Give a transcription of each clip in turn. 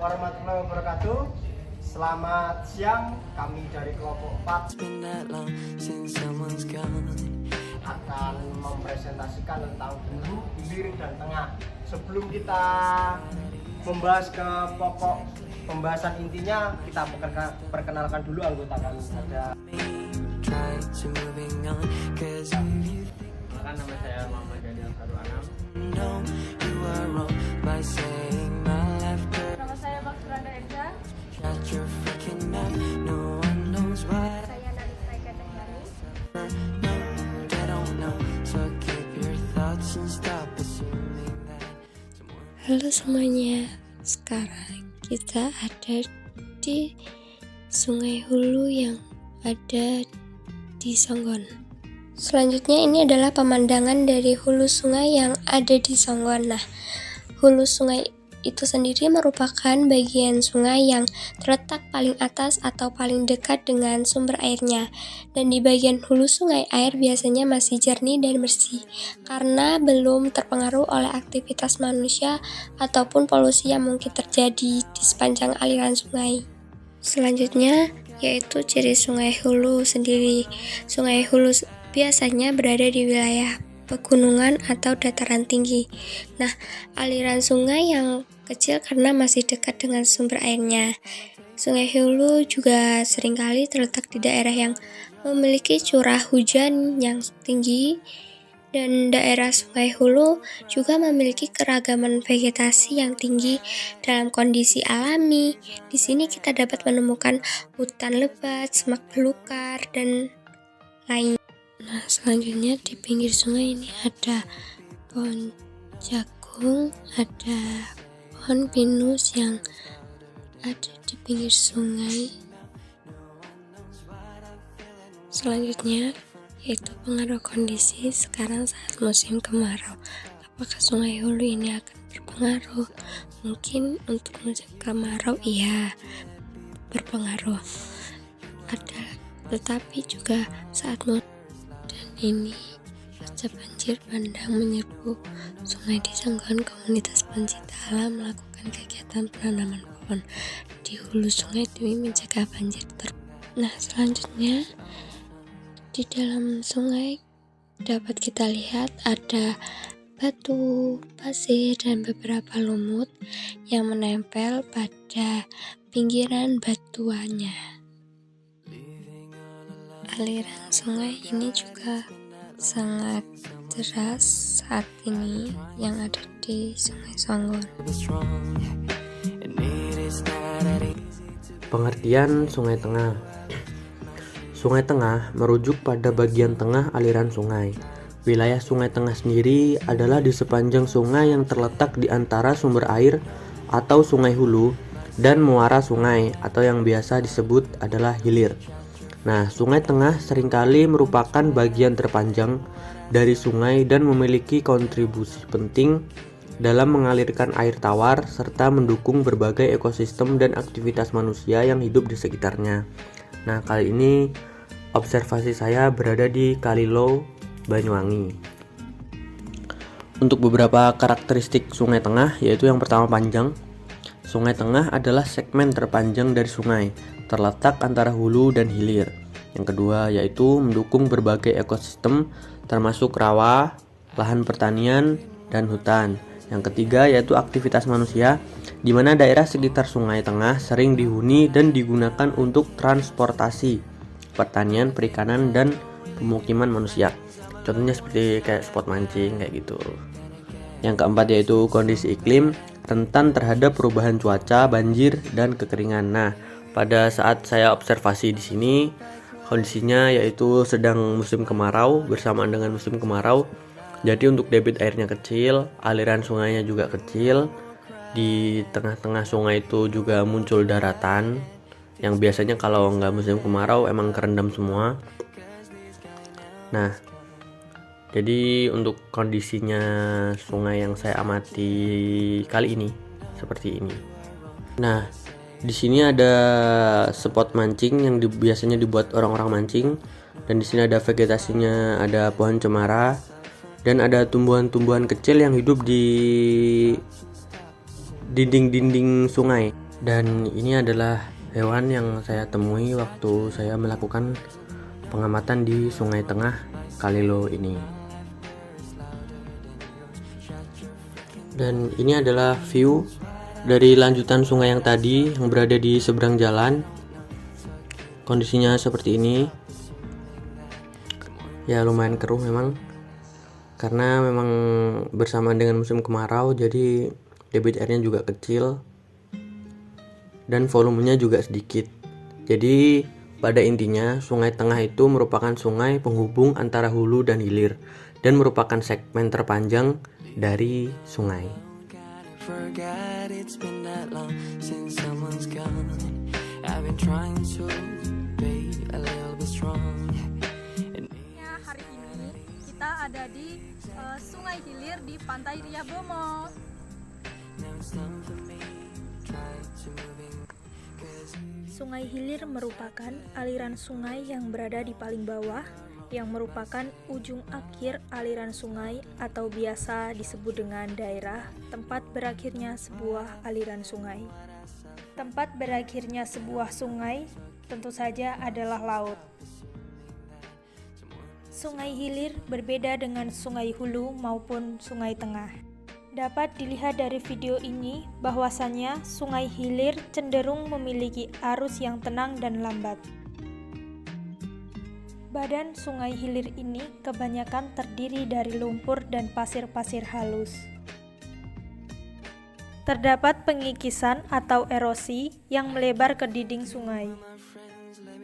warahmatullahi wabarakatuh. Selamat siang, kami dari kelompok 4 akan mempresentasikan tentang hulu, hilir, dan tengah. Sebelum kita membahas ke pokok pembahasan intinya, kita perkenalkan dulu anggota kami. Ada Nama saya Muhammad Daniel Karu Anam. Nama saya Maksudanda Erza. Saya Nalisa Ekaterjani. Halo semuanya, sekarang kita ada di Sungai Hulu yang ada di Songgon. Selanjutnya ini adalah pemandangan dari hulu sungai yang ada di Songgon. Nah, hulu sungai itu sendiri merupakan bagian sungai yang terletak paling atas atau paling dekat dengan sumber airnya. Dan di bagian hulu sungai, air biasanya masih jernih dan bersih karena belum terpengaruh oleh aktivitas manusia ataupun polusi yang mungkin terjadi di sepanjang aliran sungai. Selanjutnya yaitu ciri sungai hulu sendiri. Sungai hulu biasanya berada di wilayah pegunungan atau dataran tinggi. Nah, aliran sungai yang kecil karena masih dekat dengan sumber airnya. Sungai Hulu juga seringkali terletak di daerah yang memiliki curah hujan yang tinggi, dan daerah Sungai Hulu juga memiliki keragaman vegetasi yang tinggi dalam kondisi alami. Di sini kita dapat menemukan hutan lebat, semak belukar, dan lain. Nah, selanjutnya di pinggir sungai ini ada pohon jagung, ada pohon pinus yang ada di pinggir sungai. Selanjutnya yaitu pengaruh kondisi sekarang saat musim kemarau. Apakah Sungai Hulu ini akan berpengaruh? Mungkin untuk musim kemarau iya berpengaruh. Tetapi juga saat musim dan ini pasca banjir bandang menyerbu sungai di Songgon, komunitas pencinta alam melakukan kegiatan penanaman pohon di hulu sungai demi mencegah banjir. Nah, selanjutnya di dalam sungai dapat kita lihat ada batu, pasir, dan beberapa lumut yang menempel pada pinggiran batuannya. Aliran sungai ini juga sangat deras saat ini yang ada di Sungai Songgon. Pengertian Sungai Tengah. Sungai Tengah merujuk pada bagian tengah aliran sungai. Wilayah Sungai Tengah sendiri adalah di sepanjang sungai yang terletak di antara sumber air atau sungai hulu dan muara sungai atau yang biasa disebut adalah hilir. Nah, Sungai Tengah seringkali merupakan bagian terpanjang dari sungai dan memiliki kontribusi penting dalam mengalirkan air tawar serta mendukung berbagai ekosistem dan aktivitas manusia yang hidup di sekitarnya. Nah, kali ini observasi saya berada di Kalilo, Banyuwangi. Untuk beberapa karakteristik Sungai Tengah, yaitu yang pertama panjang. Sungai Tengah adalah segmen terpanjang dari sungai, terletak antara hulu dan hilir. Yang kedua yaitu mendukung berbagai ekosistem termasuk rawa, lahan pertanian, dan hutan. Yang ketiga yaitu aktivitas manusia, di mana daerah sekitar Sungai Tengah sering dihuni dan digunakan untuk transportasi, pertanian, perikanan, dan pemukiman manusia. Contohnya seperti kayak spot mancing kayak gitu. Yang keempat yaitu kondisi iklim, rentan terhadap perubahan cuaca, banjir, dan kekeringan. Nah, pada saat saya observasi di sini, kondisinya yaitu sedang musim kemarau bersamaan dengan musim kemarau. Jadi untuk debit airnya kecil, aliran sungainya juga kecil. Di tengah-tengah sungai itu juga muncul daratan yang biasanya kalau nggak musim kemarau emang kerendam semua. Nah, jadi untuk kondisinya sungai yang saya amati kali ini seperti ini. Nah, di sini ada spot mancing yang biasanya dibuat orang-orang mancing, dan di sini ada vegetasinya, ada pohon cemara, dan ada tumbuhan-tumbuhan kecil yang hidup di dinding-dinding sungai. Dan ini adalah hewan yang saya temui waktu saya melakukan pengamatan di Sungai Tengah Kalilo ini. Dan ini adalah view dari lanjutan sungai yang tadi yang berada di seberang jalan. Kondisinya seperti ini. Ya lumayan keruh memang, karena memang bersamaan dengan musim kemarau, jadi debit airnya juga kecil dan volumenya juga sedikit. Jadi pada intinya Sungai Tengah itu merupakan sungai penghubung antara hulu dan hilir dan merupakan segmen terpanjang dari sungai. Forgot it's been that long since someone's gone. I've been trying to be a little bit strong. Hari ini kita ada di Sungai Hilir di Pantai Riyabomo. Sungai Hilir merupakan aliran sungai yang berada di paling bawah, yang merupakan ujung akhir aliran sungai atau biasa disebut dengan daerah tempat berakhirnya sebuah aliran sungai. Tempat berakhirnya sebuah sungai tentu saja adalah laut. Sungai Hilir berbeda dengan Sungai Hulu maupun Sungai Tengah. Dapat dilihat dari video ini bahwasannya Sungai Hilir cenderung memiliki arus yang tenang dan lambat. Badan Sungai Hilir ini kebanyakan terdiri dari lumpur dan pasir-pasir halus. Terdapat pengikisan atau erosi yang melebar ke dinding sungai.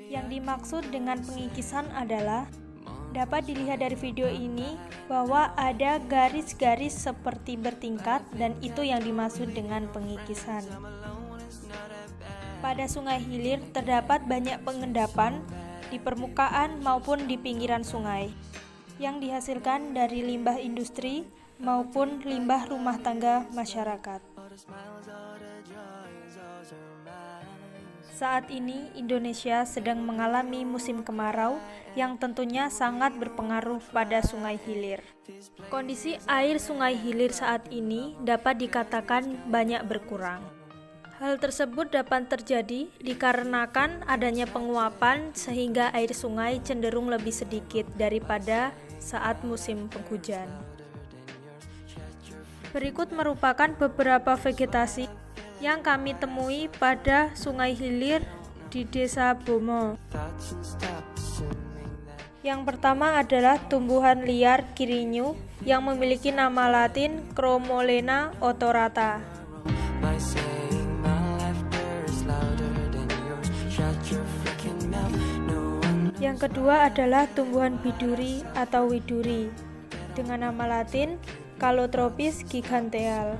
Yang dimaksud dengan pengikisan adalah dapat dilihat dari video ini bahwa ada garis-garis seperti bertingkat dan itu yang dimaksud dengan pengikisan. Pada Sungai Hilir terdapat banyak pengendapan di permukaan maupun di pinggiran sungai yang dihasilkan dari limbah industri maupun limbah rumah tangga masyarakat. Saat ini Indonesia sedang mengalami musim kemarau yang tentunya sangat berpengaruh pada Sungai Hilir. Kondisi air Sungai Hilir saat ini dapat dikatakan banyak berkurang. Hal tersebut dapat terjadi dikarenakan adanya penguapan sehingga air sungai cenderung lebih sedikit daripada saat musim penghujan. Berikut merupakan beberapa vegetasi yang kami temui pada Sungai Hilir di Desa Bomo. Yang pertama adalah tumbuhan liar kirinyu yang memiliki nama latin Chromolena odorata. Yang kedua adalah tumbuhan biduri atau widuri dengan nama latin Calotropis giganteal.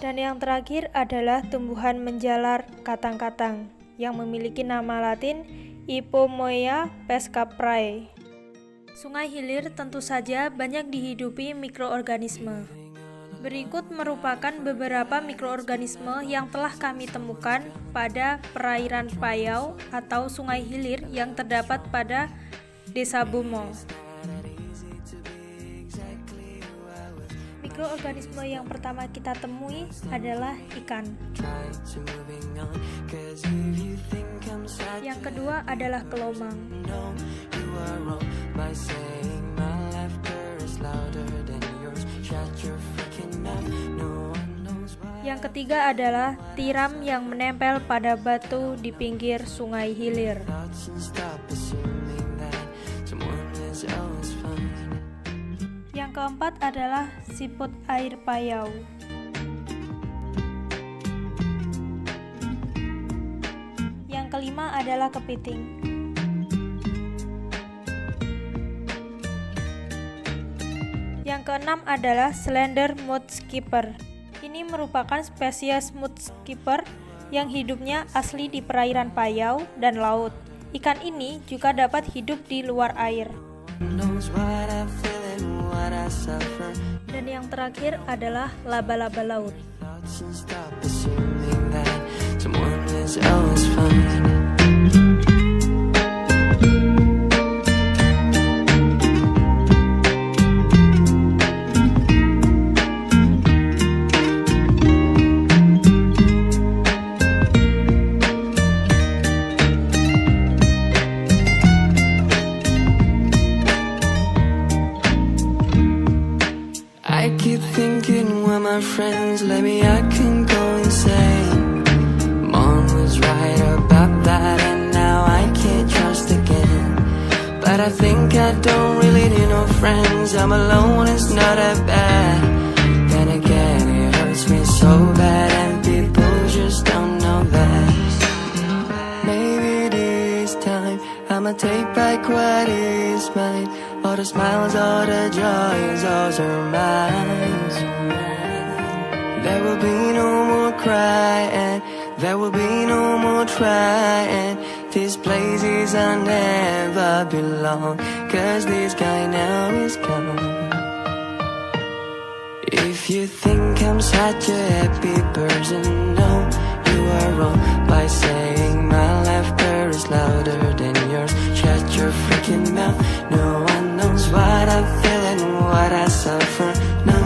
Dan yang terakhir adalah tumbuhan menjalar katang-katang yang memiliki nama latin Ipomoea pescaprae. Sungai Hilir tentu saja banyak dihidupi mikroorganisme. Berikut merupakan beberapa mikroorganisme yang telah kami temukan pada perairan Payau atau Sungai Hilir yang terdapat pada Desa Bomo. Mikroorganisme yang pertama kita temui adalah ikan. Yang kedua adalah kelomang. Yang ketiga adalah tiram yang menempel pada batu di pinggir Sungai Hilir. Yang keempat adalah siput air payau. Yang kelima adalah kepiting. Yang keenam adalah slender mudskipper. Ini merupakan spesies mudskipper yang hidupnya asli di perairan Payau dan laut. Ikan ini juga dapat hidup di luar air. Dan yang terakhir adalah laba-laba laut. my friends, maybe I can go insane. Mom was right about that, and now I can't trust again. But I think I don't really need no friends. I'm alone, it's not that bad. Then again, it hurts me so bad, and people just don't know that. Maybe this time I'ma take back what is mine. All the smiles, all the joys, those are mine. There will be no more crying, there will be no more trying. These places I never belong, 'cause this guy now is gone. If you think I'm such a happy person, no, you are wrong by saying my laughter is louder than yours. Shut your freaking mouth. No one knows what I feel and what I suffer. No,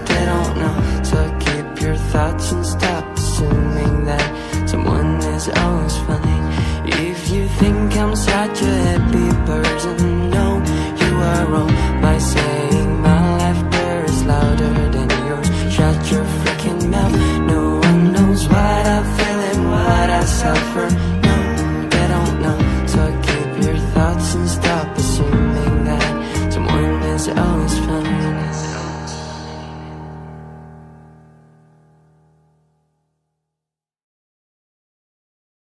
they don't know. So keep your thoughts and stop assuming that someone is always fine. If you think I'm such a happy person, no, you are wrong by saying my laughter is louder than yours. Shut your freaking mouth. No one knows what I feel and what I suffer. No, they don't know. So keep your thoughts and stop assuming that someone is always fine.